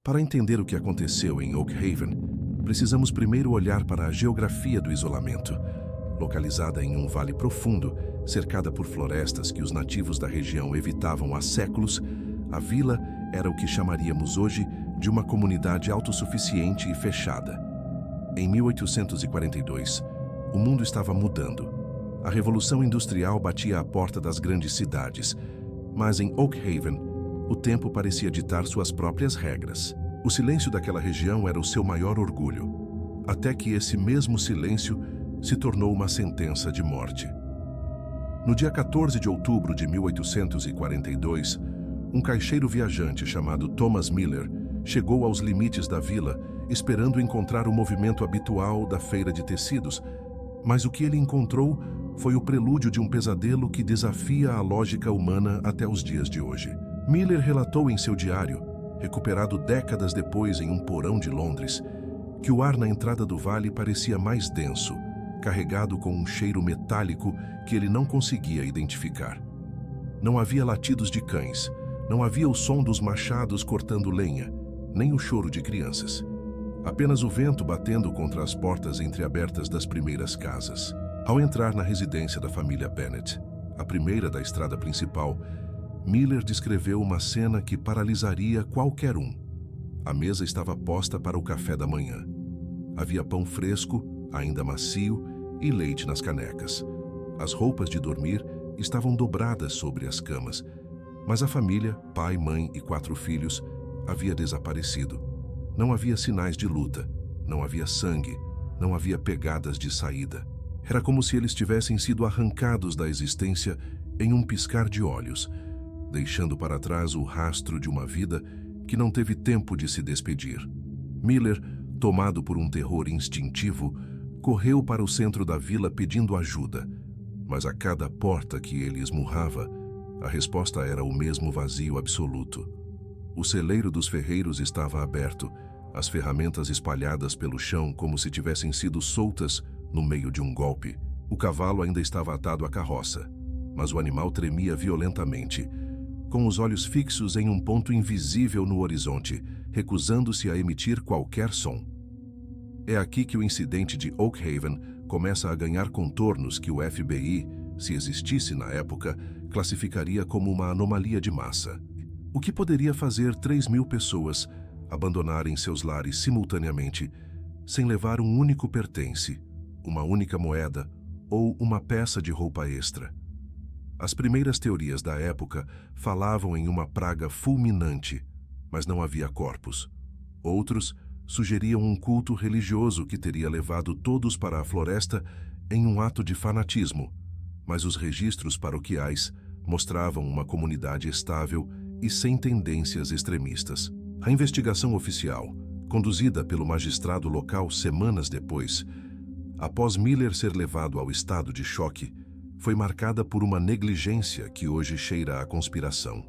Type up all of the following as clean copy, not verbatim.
Para entender o que aconteceu em Oak Haven, precisamos primeiro olhar para a geografia do isolamento. Localizada em um vale profundo, cercada por florestas que os nativos da região evitavam há séculos, a vila era o que chamaríamos hoje de uma comunidade autossuficiente e fechada. Em 1842, o mundo estava mudando. A Revolução Industrial batia à porta das grandes cidades, mas em Oak Haven, o tempo parecia ditar suas próprias regras. O silêncio daquela região era o seu maior orgulho, até que esse mesmo silêncio se tornou uma sentença de morte. No dia 14 de outubro de 1842, um caixeiro viajante chamado Thomas Miller chegou aos limites da vila, esperando encontrar o movimento habitual da feira de tecidos, mas o que ele encontrou foi o prelúdio de um pesadelo que desafia a lógica humana até os dias de hoje. Miller relatou em seu diário, recuperado décadas depois em um porão de Londres, que o ar na entrada do vale parecia mais denso, carregado com um cheiro metálico que ele não conseguia identificar. Não havia latidos de cães, não havia o som dos machados cortando lenha, nem o choro de crianças. Apenas o vento batendo contra as portas entreabertas das primeiras casas. Ao entrar na residência da família Bennett, a primeira da estrada principal, Miller descreveu uma cena que paralisaria qualquer um. A mesa estava posta para o café da manhã. Havia pão fresco, ainda macio, e leite nas canecas. As roupas de dormir estavam dobradas sobre as camas, mas a família, pai, mãe e 4 filhos, havia desaparecido. Não havia sinais de luta, não havia sangue, não havia pegadas de saída. Era como se eles tivessem sido arrancados da existência em um piscar de olhos, deixando para trás o rastro de uma vida que não teve tempo de se despedir. Miller, tomado por um terror instintivo, correu para o centro da vila pedindo ajuda, mas a cada porta que ele esmurrava, a resposta era o mesmo vazio absoluto. O celeiro dos ferreiros estava aberto, as ferramentas espalhadas pelo chão como se tivessem sido soltas no meio de um golpe. O cavalo ainda estava atado à carroça, mas o animal tremia violentamente, com os olhos fixos em um ponto invisível no horizonte, recusando-se a emitir qualquer som. É aqui que o incidente de Oak Haven começa a ganhar contornos que o FBI, se existisse na época, classificaria como uma anomalia de massa. O que poderia fazer 3.000 pessoas abandonarem seus lares simultaneamente, sem levar um único pertence, uma única moeda ou uma peça de roupa extra? As primeiras teorias da época falavam em uma praga fulminante, mas não havia corpos. Outros sugeriam um culto religioso que teria levado todos para a floresta em um ato de fanatismo, mas os registros paroquiais mostravam uma comunidade estável e sem tendências extremistas. A investigação oficial, conduzida pelo magistrado local semanas depois, após Miller ser levado ao estado de choque, foi marcada por uma negligência que hoje cheira a conspiração.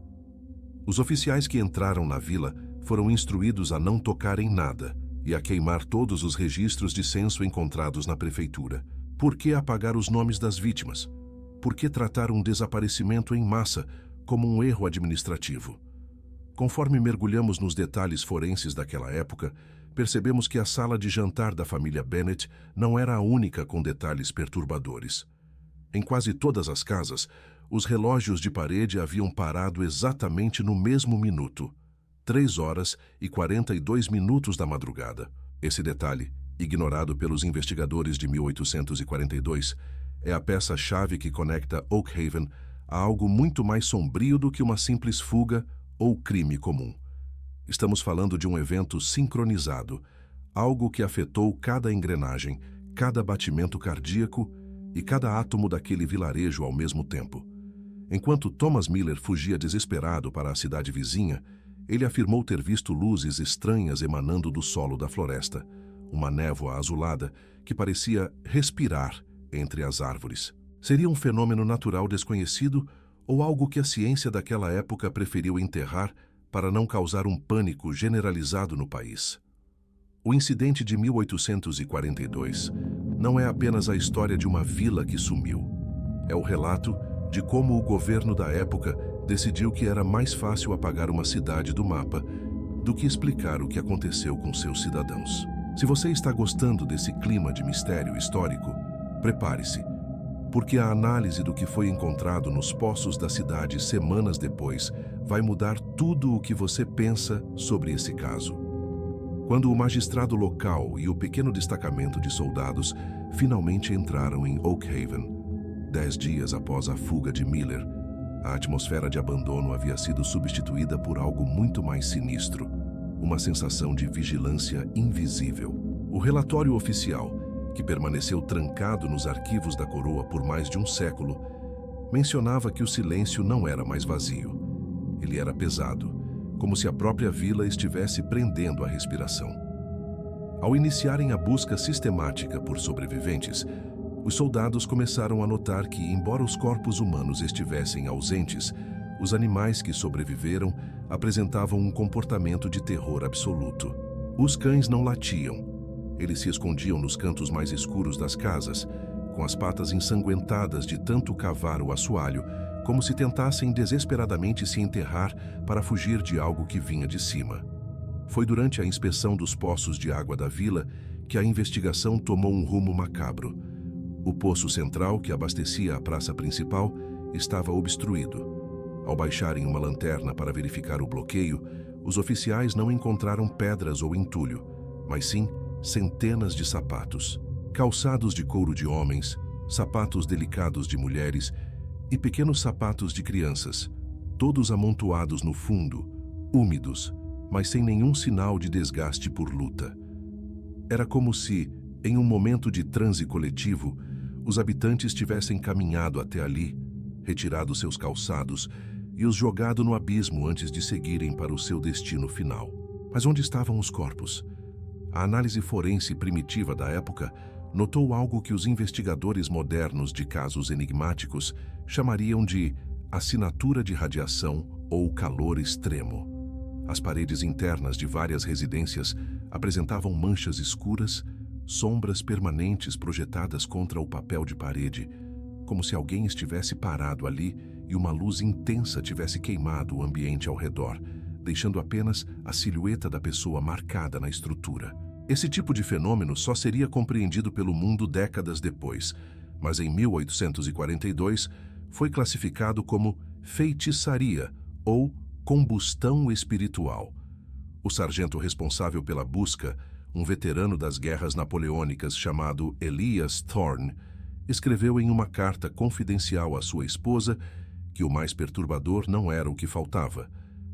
Os oficiais que entraram na vila foram instruídos a não tocar em nada e a queimar todos os registros de censo encontrados na prefeitura. Por que apagar os nomes das vítimas? Por que tratar um desaparecimento em massa como um erro administrativo? Conforme mergulhamos nos detalhes forenses daquela época, percebemos que a sala de jantar da família Bennett não era a única com detalhes perturbadores. Em quase todas as casas, os relógios de parede haviam parado exatamente no mesmo minuto, 3h42 da madrugada. Esse detalhe, ignorado pelos investigadores de 1842, é a peça-chave que conecta Oak Haven a algo muito mais sombrio do que uma simples fuga ou crime comum. Estamos falando de um evento sincronizado, algo que afetou cada engrenagem, cada batimento cardíaco e cada átomo daquele vilarejo ao mesmo tempo. Enquanto Thomas Miller fugia desesperado para a cidade vizinha, ele afirmou ter visto luzes estranhas emanando do solo da floresta, uma névoa azulada que parecia respirar entre as árvores. Seria um fenômeno natural desconhecido ou algo que a ciência daquela época preferiu enterrar para não causar um pânico generalizado no país? O incidente de 1842 não é apenas a história de uma vila que sumiu. É o relato de como o governo da época decidiu que era mais fácil apagar uma cidade do mapa do que explicar o que aconteceu com seus cidadãos. Se você está gostando desse clima de mistério histórico, prepare-se, porque a análise do que foi encontrado nos poços da cidade semanas depois vai mudar tudo o que você pensa sobre esse caso. Quando o magistrado local e o pequeno destacamento de soldados finalmente entraram em Oak Haven, 10 dias após a fuga de Miller, a atmosfera de abandono havia sido substituída por algo muito mais sinistro, uma sensação de vigilância invisível. O relatório oficial, que permaneceu trancado nos arquivos da coroa por mais de um século, mencionava que o silêncio não era mais vazio. Ele era pesado, como se a própria vila estivesse prendendo a respiração. Ao iniciarem a busca sistemática por sobreviventes, os soldados começaram a notar que, embora os corpos humanos estivessem ausentes, os animais que sobreviveram apresentavam um comportamento de terror absoluto. Os cães não latiam. Eles se escondiam nos cantos mais escuros das casas, com as patas ensanguentadas de tanto cavar o assoalho, como se tentassem desesperadamente se enterrar para fugir de algo que vinha de cima. Foi durante a inspeção dos poços de água da vila que a investigação tomou um rumo macabro. O poço central, que abastecia a praça principal, estava obstruído. Ao baixarem uma lanterna para verificar o bloqueio, os oficiais não encontraram pedras ou entulho, mas sim centenas de sapatos, calçados de couro de homens, sapatos delicados de mulheres e pequenos sapatos de crianças, todos amontoados no fundo, úmidos, mas sem nenhum sinal de desgaste por luta. Era como se, em um momento de transe coletivo, os habitantes tivessem caminhado até ali, retirado seus calçados e os jogado no abismo antes de seguirem para o seu destino final. Mas onde estavam os corpos? A análise forense primitiva da época notou algo que os investigadores modernos de casos enigmáticos chamariam de assinatura de radiação ou calor extremo. As paredes internas de várias residências apresentavam manchas escuras, sombras permanentes projetadas contra o papel de parede, como se alguém estivesse parado ali e uma luz intensa tivesse queimado o ambiente ao redor, deixando apenas a silhueta da pessoa marcada na estrutura. Esse tipo de fenômeno só seria compreendido pelo mundo décadas depois, mas em 1842 foi classificado como feitiçaria ou combustão espiritual. O sargento responsável pela busca, um veterano das guerras napoleônicas chamado Elias Thorne, escreveu em uma carta confidencial à sua esposa que o mais perturbador não era o que faltava,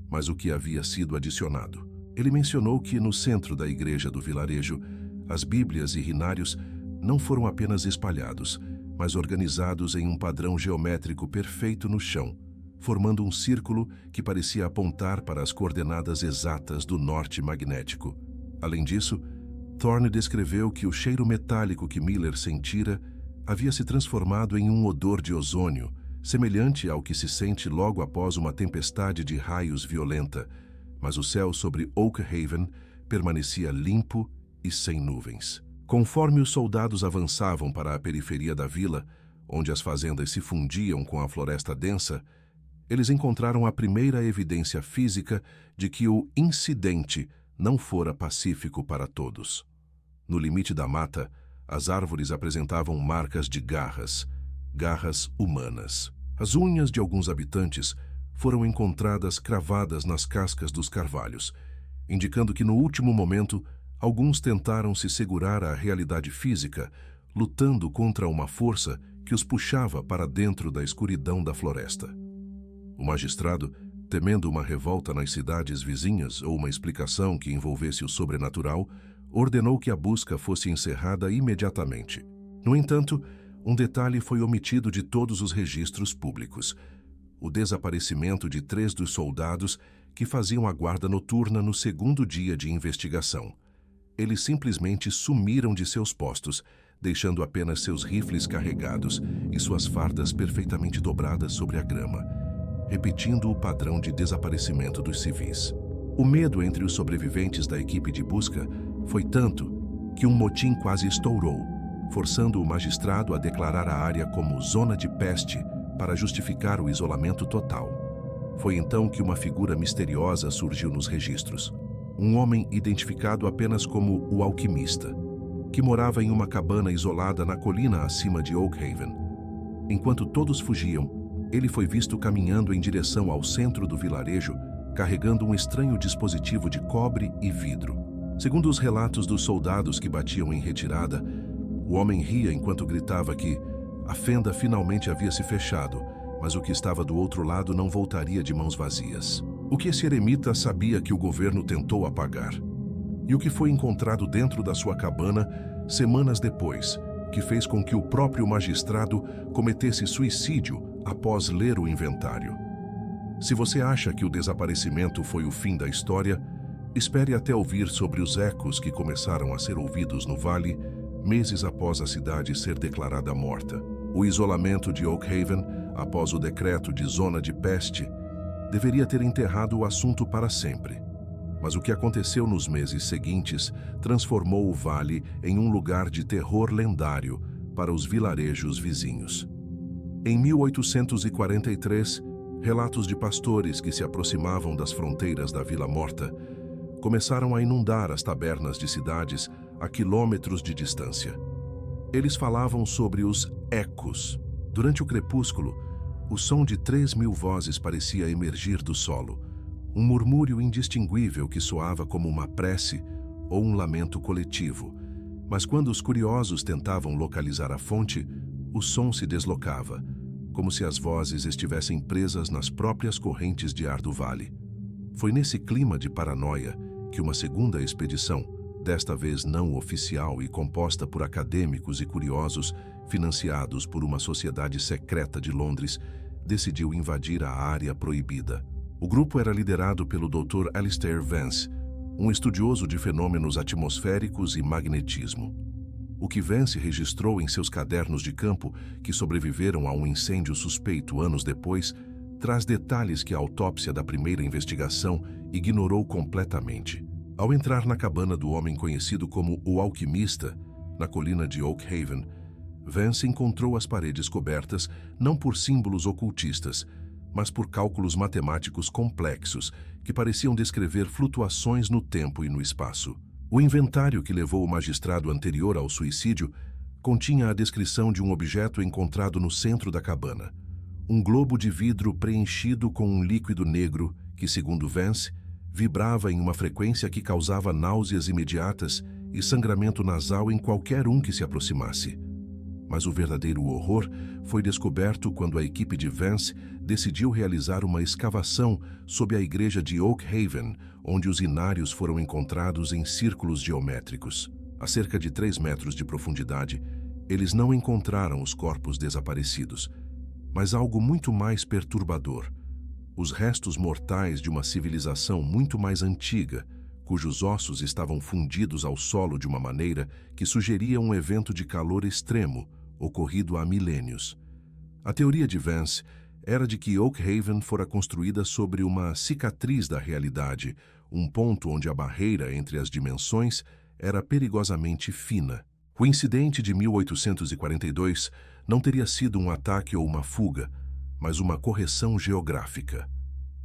mas o que havia sido adicionado. Ele mencionou que no centro da igreja do vilarejo, as bíblias e rinários não foram apenas espalhados, mas organizados em um padrão geométrico perfeito no chão, formando um círculo que parecia apontar para as coordenadas exatas do norte magnético. Além disso, Thorne descreveu que o cheiro metálico que Miller sentira havia se transformado em um odor de ozônio, semelhante ao que se sente logo após uma tempestade de raios violenta, mas o céu sobre Oak Haven permanecia limpo e sem nuvens. Conforme os soldados avançavam para a periferia da vila, onde as fazendas se fundiam com a floresta densa, eles encontraram a primeira evidência física de que o incidente não fora pacífico para todos. No limite da mata, as árvores apresentavam marcas de garras humanas. As unhas de alguns habitantes foram encontradas cravadas nas cascas dos carvalhos, indicando que no último momento alguns tentaram se segurar à realidade física, lutando contra uma força que os puxava para dentro da escuridão da floresta. O magistrado, temendo uma revolta nas cidades vizinhas ou uma explicação que envolvesse o sobrenatural, ordenou que a busca fosse encerrada imediatamente. No entanto, um detalhe foi omitido de todos os registros públicos: o desaparecimento de 3 dos soldados que faziam a guarda noturna no segundo dia de investigação. Eles simplesmente sumiram de seus postos, deixando apenas seus rifles carregados e suas fardas perfeitamente dobradas sobre a grama, repetindo o padrão de desaparecimento dos civis. O medo entre os sobreviventes da equipe de busca foi tanto que um motim quase estourou, forçando o magistrado a declarar a área como zona de peste para justificar o isolamento total. Foi então que uma figura misteriosa surgiu nos registros. um homem identificado apenas como o Alquimista, que morava em uma cabana isolada na colina acima de Oakhaven. Enquanto todos fugiam, ele foi visto caminhando em direção ao centro do vilarejo, carregando um estranho dispositivo de cobre e vidro. Segundo os relatos dos soldados que batiam em retirada, o homem ria enquanto gritava que a fenda finalmente havia se fechado, mas o que estava do outro lado não voltaria de mãos vazias. O que esse eremita sabia que o governo tentou apagar? E o que foi encontrado dentro da sua cabana semanas depois, que fez com que o próprio magistrado cometesse suicídio após ler o inventário? Se você acha que o desaparecimento foi o fim da história, espere até ouvir sobre os ecos que começaram a ser ouvidos no vale meses após a cidade ser declarada morta. O isolamento de Oakhaven, após o decreto de zona de peste, deveria ter enterrado o assunto para sempre. Mas o que aconteceu nos meses seguintes transformou o vale em um lugar de terror lendário para os vilarejos vizinhos. Em 1843, relatos de pastores que se aproximavam das fronteiras da Vila Morta começaram a inundar as tabernas de cidades a quilômetros de distância. Eles falavam sobre os ecos. Durante o crepúsculo, o som de 3.000 vozes parecia emergir do solo, um murmúrio indistinguível que soava como uma prece ou um lamento coletivo. Mas quando os curiosos tentavam localizar a fonte, o som se deslocava, como se as vozes estivessem presas nas próprias correntes de ar do vale. Foi nesse clima de paranoia que uma segunda expedição, desta vez não oficial e composta por acadêmicos e curiosos, financiados por uma sociedade secreta de Londres, decidiu invadir a área proibida. O grupo era liderado pelo Dr. Alistair Vance, um estudioso de fenômenos atmosféricos e magnetismo. O que Vance registrou em seus cadernos de campo, que sobreviveram a um incêndio suspeito anos depois, traz detalhes que a autópsia da primeira investigação ignorou completamente. Ao entrar na cabana do homem conhecido como o Alquimista, na colina de Oakhaven, Vance encontrou as paredes cobertas não por símbolos ocultistas, mas por cálculos matemáticos complexos que pareciam descrever flutuações no tempo e no espaço. O inventário que levou o magistrado anterior ao suicídio continha a descrição de um objeto encontrado no centro da cabana. Um globo de vidro preenchido com um líquido negro que, segundo Vance, vibrava em uma frequência que causava náuseas imediatas e sangramento nasal em qualquer um que se aproximasse. Mas o verdadeiro horror foi descoberto quando a equipe de Vance decidiu realizar uma escavação sob a igreja de Oakhaven, onde os inários foram encontrados em círculos geométricos. A cerca de 3 metros de profundidade, eles não encontraram os corpos desaparecidos, mas algo muito mais perturbador: os restos mortais de uma civilização muito mais antiga, cujos ossos estavam fundidos ao solo de uma maneira que sugeria um evento de calor extremo ocorrido há milênios. A teoria de Vance era de que Oakhaven fora construída sobre uma cicatriz da realidade, um ponto onde a barreira entre as dimensões era perigosamente fina. O incidente de 1842 não teria sido um ataque ou uma fuga, mas uma correção geográfica.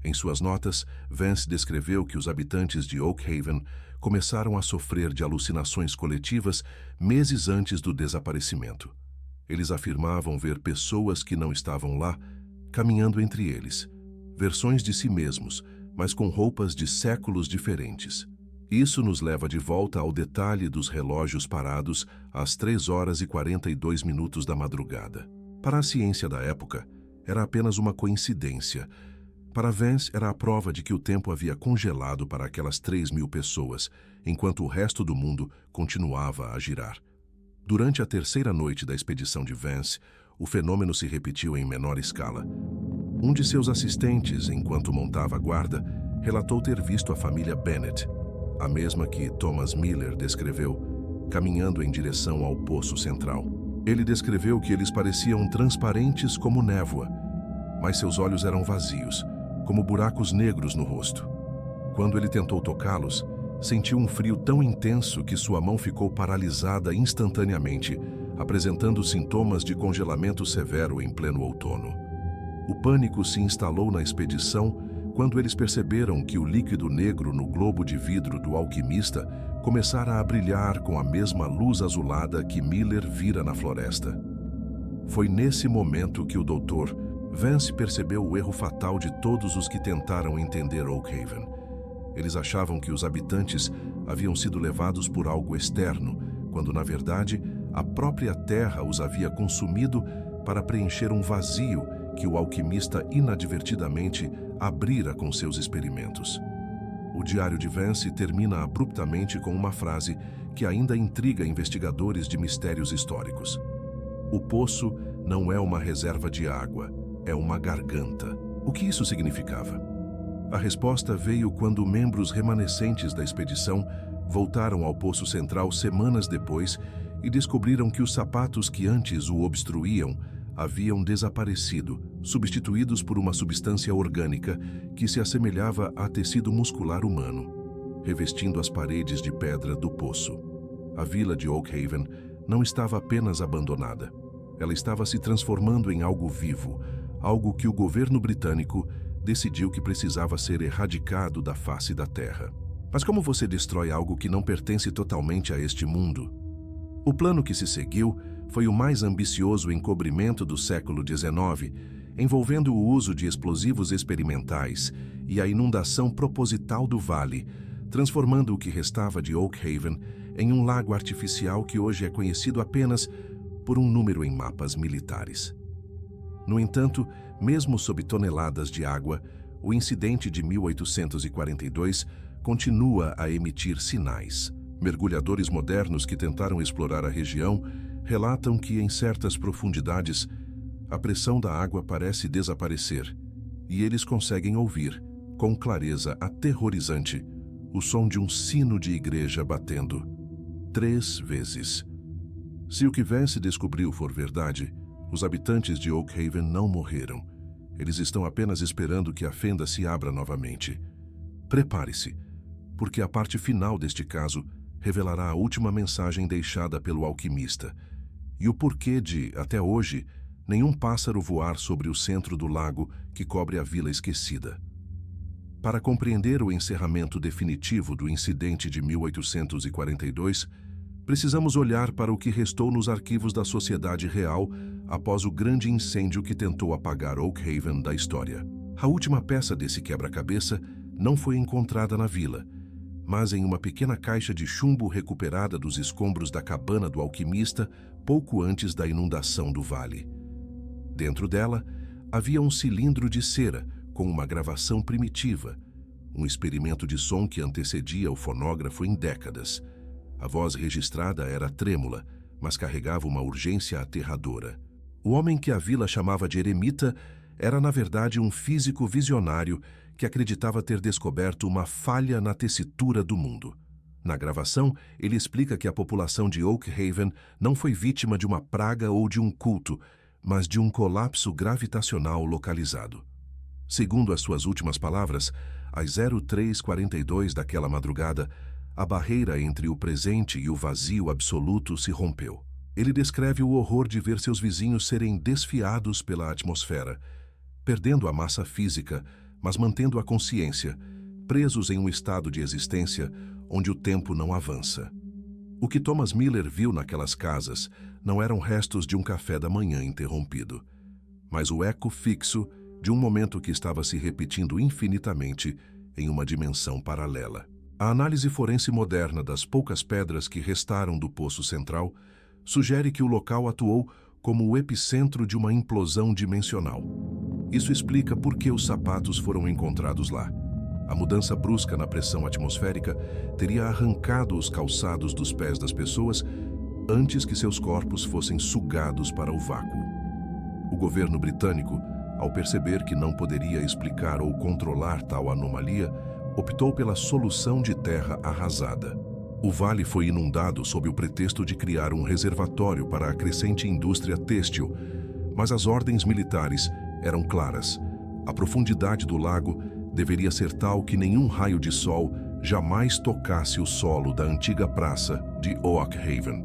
Em suas notas, Vance descreveu que os habitantes de Oakhaven começaram a sofrer de alucinações coletivas meses antes do desaparecimento. Eles afirmavam ver pessoas que não estavam lá caminhando entre eles, versões de si mesmos, mas com roupas de séculos diferentes. Isso nos leva de volta ao detalhe dos relógios parados às 3h42 da madrugada. Para a ciência da época, era apenas uma coincidência. Para Vance, era a prova de que o tempo havia congelado para aquelas 3.000 pessoas, enquanto o resto do mundo continuava a girar. Durante a terceira noite da expedição de Vance, o fenômeno se repetiu em menor escala. Um de seus assistentes, enquanto montava a guarda, relatou ter visto a família Bennett, a mesma que Thomas Miller descreveu, caminhando em direção ao poço central. Ele descreveu que eles pareciam transparentes como névoa, mas seus olhos eram vazios, como buracos negros no rosto. Quando ele tentou tocá-los, sentiu um frio tão intenso que sua mão ficou paralisada instantaneamente, apresentando sintomas de congelamento severo em pleno outono. O pânico se instalou na expedição quando eles perceberam que o líquido negro no globo de vidro do alquimista começara a brilhar com a mesma luz azulada que Miller vira na floresta. Foi nesse momento que o Dr. Vance percebeu o erro fatal de todos os que tentaram entender Oakhaven. Eles achavam que os habitantes haviam sido levados por algo externo, quando, na verdade, a própria terra os havia consumido para preencher um vazio que o alquimista inadvertidamente abrira com seus experimentos. O diário de Vance termina abruptamente com uma frase que ainda intriga investigadores de mistérios históricos. O poço não é uma reserva de água, é uma garganta. O que isso significava? A resposta veio quando membros remanescentes da expedição voltaram ao Poço Central semanas depois e descobriram que os sapatos que antes o obstruíam haviam desaparecido, substituídos por uma substância orgânica que se assemelhava a tecido muscular humano, revestindo as paredes de pedra do poço. A vila de Oakhaven não estava apenas abandonada. Ela estava se transformando em algo vivo, algo que o governo britânico decidiu que precisava ser erradicado da face da Terra. Mas como você destrói algo que não pertence totalmente a este mundo? O plano que se seguiu foi o mais ambicioso encobrimento do século XIX, envolvendo o uso de explosivos experimentais e a inundação proposital do vale, transformando o que restava de Oakhaven em um lago artificial que hoje é conhecido apenas por um número em mapas militares. No entanto, mesmo sob toneladas de água, o incidente de 1842 continua a emitir sinais. Mergulhadores modernos que tentaram explorar a região relatam que, em certas profundidades, a pressão da água parece desaparecer e eles conseguem ouvir, com clareza aterrorizante, o som de um sino de igreja batendo 3 vezes. Se o que Vance descobriu for verdade, os habitantes de Oakhaven não morreram. Eles estão apenas esperando que a fenda se abra novamente. Prepare-se, porque a parte final deste caso revelará a última mensagem deixada pelo alquimista e o porquê de, até hoje, nenhum pássaro voar sobre o centro do lago que cobre a vila esquecida. Para compreender o encerramento definitivo do incidente de 1842, precisamos olhar para o que restou nos arquivos da Sociedade Real após o grande incêndio que tentou apagar Oakhaven da história. A última peça desse quebra-cabeça não foi encontrada na vila, mas em uma pequena caixa de chumbo recuperada dos escombros da cabana do alquimista pouco antes da inundação do vale. Dentro dela, havia um cilindro de cera com uma gravação primitiva, um experimento de som que antecedia o fonógrafo em décadas. A voz registrada era trêmula, mas carregava uma urgência aterradora. O homem que a vila chamava de eremita era, na verdade, um físico visionário que acreditava ter descoberto uma falha na tessitura do mundo. Na gravação, ele explica que a população de Oakhaven não foi vítima de uma praga ou de um culto, mas de um colapso gravitacional localizado. Segundo as suas últimas palavras, às 03h42 daquela madrugada, a barreira entre o presente e o vazio absoluto se rompeu. Ele descreve o horror de ver seus vizinhos serem desfiados pela atmosfera, perdendo a massa física, mas mantendo a consciência, presos em um estado de existência onde o tempo não avança. O que Thomas Miller viu naquelas casas não eram restos de um café da manhã interrompido, mas o eco fixo de um momento que estava se repetindo infinitamente em uma dimensão paralela. A análise forense moderna das poucas pedras que restaram do Poço Central sugere que o local atuou como o epicentro de uma implosão dimensional. Isso explica por que os sapatos foram encontrados lá. A mudança brusca na pressão atmosférica teria arrancado os calçados dos pés das pessoas antes que seus corpos fossem sugados para o vácuo. O governo britânico, ao perceber que não poderia explicar ou controlar tal anomalia, optou pela solução de terra arrasada. O vale foi inundado sob o pretexto de criar um reservatório para a crescente indústria têxtil, mas as ordens militares eram claras. A profundidade do lago deveria ser tal que nenhum raio de sol jamais tocasse o solo da antiga praça de Oakhaven.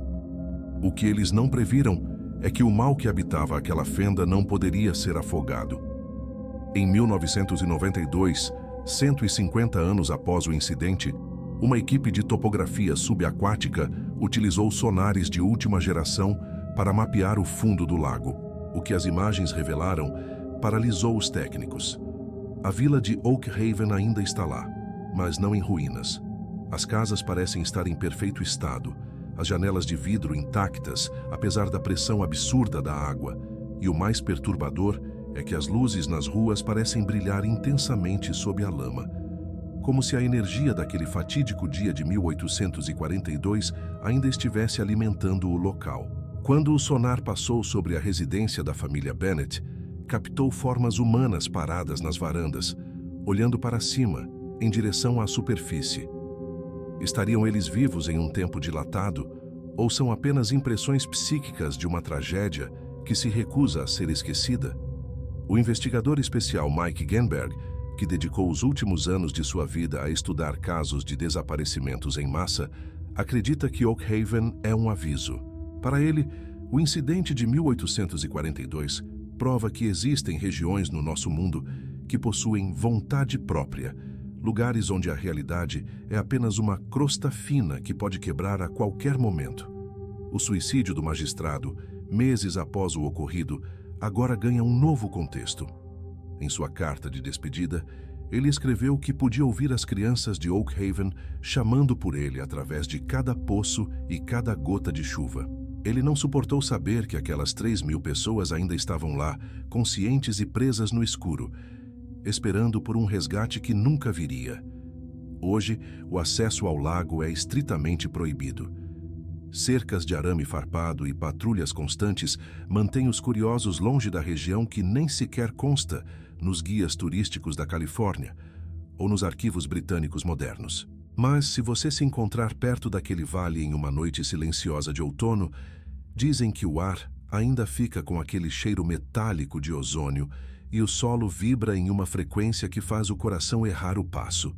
O que eles não previram é que o mal que habitava aquela fenda não poderia ser afogado. Em 1992, 150 anos após o incidente, uma equipe de topografia subaquática utilizou sonares de última geração para mapear o fundo do lago. O que as imagens revelaram paralisou os técnicos. A vila de Oak Haven ainda está lá, mas não em ruínas. As casas parecem estar em perfeito estado, as janelas de vidro intactas, apesar da pressão absurda da água. E o mais perturbador é que as luzes nas ruas parecem brilhar intensamente sob a lama, como se a energia daquele fatídico dia de 1842 ainda estivesse alimentando o local. Quando o sonar passou sobre a residência da família Bennett, captou formas humanas paradas nas varandas, olhando para cima, em direção à superfície. Estariam eles vivos em um tempo dilatado, ou são apenas impressões psíquicas de uma tragédia que se recusa a ser esquecida? O investigador especial Mike Genberg, que dedicou os últimos anos de sua vida a estudar casos de desaparecimentos em massa, acredita que Oak Haven é um aviso. Para ele, o incidente de 1842 prova que existem regiões no nosso mundo que possuem vontade própria, lugares onde a realidade é apenas uma crosta fina que pode quebrar a qualquer momento. O suicídio do magistrado, meses após o ocorrido, agora ganha um novo contexto. Em sua carta de despedida, ele escreveu que podia ouvir as crianças de Oak Haven chamando por ele através de cada poço e cada gota de chuva. Ele não suportou saber que aquelas 3.000 pessoas ainda estavam lá, conscientes e presas no escuro, esperando por um resgate que nunca viria. Hoje, o acesso ao lago é estritamente proibido. Cercas de arame farpado e patrulhas constantes mantêm os curiosos longe da região que nem sequer consta nos guias turísticos da Califórnia ou nos arquivos britânicos modernos. Mas, se você se encontrar perto daquele vale em uma noite silenciosa de outono, dizem que o ar ainda fica com aquele cheiro metálico de ozônio e o solo vibra em uma frequência que faz o coração errar o passo.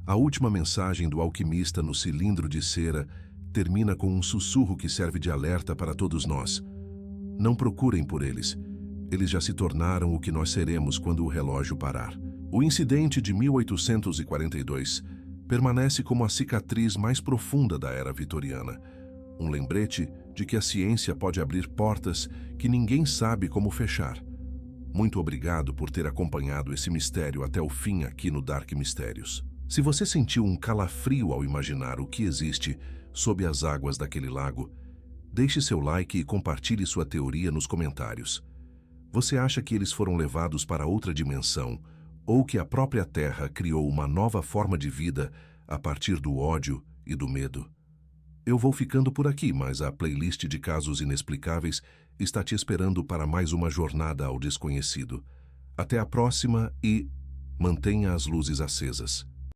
A última mensagem do alquimista no cilindro de cera termina com um sussurro que serve de alerta para todos nós. Não procurem por eles. Eles já se tornaram o que nós seremos quando o relógio parar. O incidente de 1842 permanece como a cicatriz mais profunda da era vitoriana. Um lembrete de que a ciência pode abrir portas que ninguém sabe como fechar. Muito obrigado por ter acompanhado esse mistério até o fim aqui no Dark Mistérios. Se você sentiu um calafrio ao imaginar o que existe sob as águas daquele lago, deixe seu like e compartilhe sua teoria nos comentários. Você acha que eles foram levados para outra dimensão ou que a própria Terra criou uma nova forma de vida a partir do ódio e do medo? Eu vou ficando por aqui, mas a playlist de casos inexplicáveis está te esperando para mais uma jornada ao desconhecido. Até a próxima e mantenha as luzes acesas.